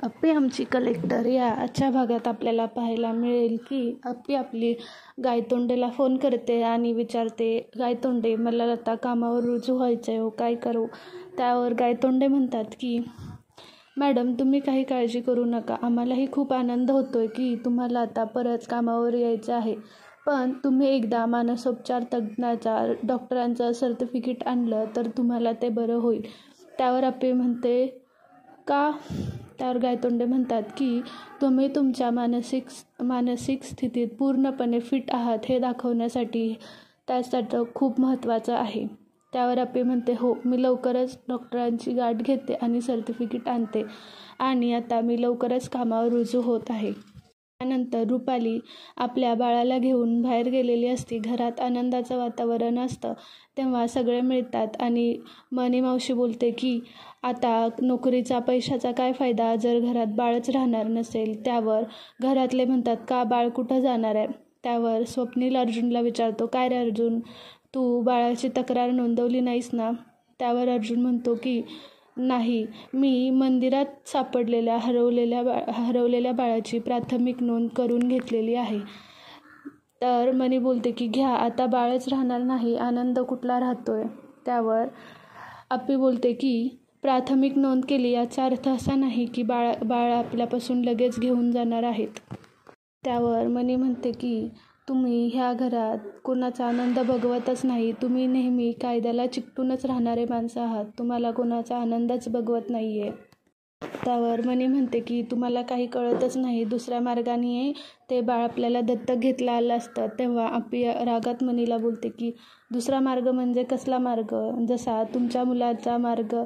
अप्पी आमची कलेक्टर या आजच्या भागात आपल्याला पाहायला मिळेल की अप्पी आपली गायतोंडेला फोन करते आणि विचारते, गायतोंडे मला आता कामावर रुजू व्हायचं आहे, काय करू? त्यावर गायतोंडे म्हणतात की मॅडम तुम्ही काही काळजी करू नका, आम्हालाही खूप आनंद होतोय की तुम्हाला आता परत कामावर यायचं आहे, पण तुम्ही एकदा मानसोपचार तज्ज्ञाचा डॉक्टरांचं सर्टिफिकेट आणलं तर तुम्हाला ते बरं होईल. त्यावर अप्पी म्हणते का? त्यावर गायतोंडे म्हणतात की तुम्ही तुमच्या मानसिक स्थितीत पूर्णपणे फिट आहात हे दाखवण्यासाठी त्यासाठी खूप महत्त्वाचं आहे. त्यावर अप्पी म्हणते हो, मी लवकरच डॉक्टरांची गाठ घेते आणि सर्टिफिकेट आणते आणि आता मी लवकरच कामावर रुजू होत आहे. त्यानंतर रुपाली आपल्या बाळाला घेऊन बाहेर गेलेली असते. घरात आनंदाचं वातावरण असतं. तेव्हा सगळे मिळतात आणि मनी मावशी बोलते की आता नोकरीचा पैशाचा काय फायदा जर घरात बाळच राहणार नसेल. त्यावर घरातले म्हणतात का बाळ कुठं जाणार आहे? त्यावर स्वप्नील अर्जुनला विचारतो, काय रे अर्जुन, तू बाळाची तक्रार नोंदवली नाहीस ना? त्यावर अर्जुन म्हणतो की नाही, मी मंदिरात सापडलेल्या हरवलेल्या बाळाची प्राथमिक नोंद करून घेतलेली आहे. तर मनी बोलते की घ्या, आता बाळच राहणार नाही, आनंद कुठला राहतोय? त्यावर अप्पी बोलते की प्राथमिक नोंद केली याचा अर्थ असा नाही की बाळ आपल्यापासून लगेच घेऊन जाणार आहेत. त्यावर मनी म्हणते की तुम्ही ह्या घरात कोणाचा आनंद बघवतच नाही, तुम्ही नेहमी कायद्याला चिकटूनच राहणारे माणसं आहात, तुम्हाला कोणाचा आनंदच बघवत नाही आहे. त्यावर मनी म्हणते की तुम्हाला काही कळतच नाही, दुसऱ्या मार्गाने ते बाळ आपल्याला दत्तक घेतलं आलं असतं. तेव्हा अप्पी रागात मनीला बोलते की दुसरा मार्ग म्हणजे कसला मार्ग? जसा तुमच्या मुलाचा मार्ग,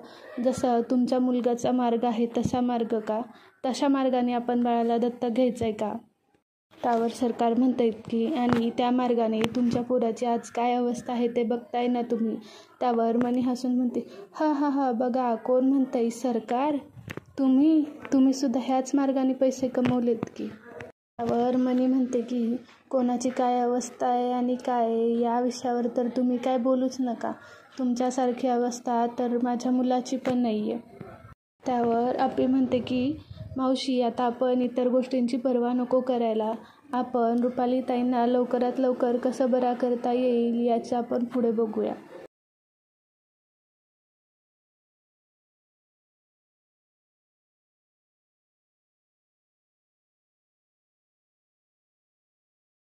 जसं तुमच्या मुलगाचा मार्ग आहे तसा मार्ग का? तशा मार्गाने आपण बाळाला दत्तक घ्यायचं आहे का? त्यावर सरकार म्हणते की आणि त्या मार्गाने तुमच्या पोराची आज काय अवस्था आहे ते बघताय ना तुम्ही. त्यावर मनी हसून म्हणते हा हा हा, बघा कोण म्हणतंय सरकार, तुम्ही सुद्धा ह्याच मार्गाने पैसे कमवलेत की? त्यावर मनी म्हणते की कोणाची काय अवस्था आहे आणि काय या विषयावर तर तुम्ही काय बोलूच नका, तुमच्यासारखी अवस्था तर माझ्या मुलाची पण नाही आहे. त्यावर अप्पी म्हणते की मावशी आता आपण इतर गोष्टींची पर्वा नको करायला, आपण रुपालीताईंना लवकरात लवकर कसं बरा करता येईल याचं आपण पुढे बघूया.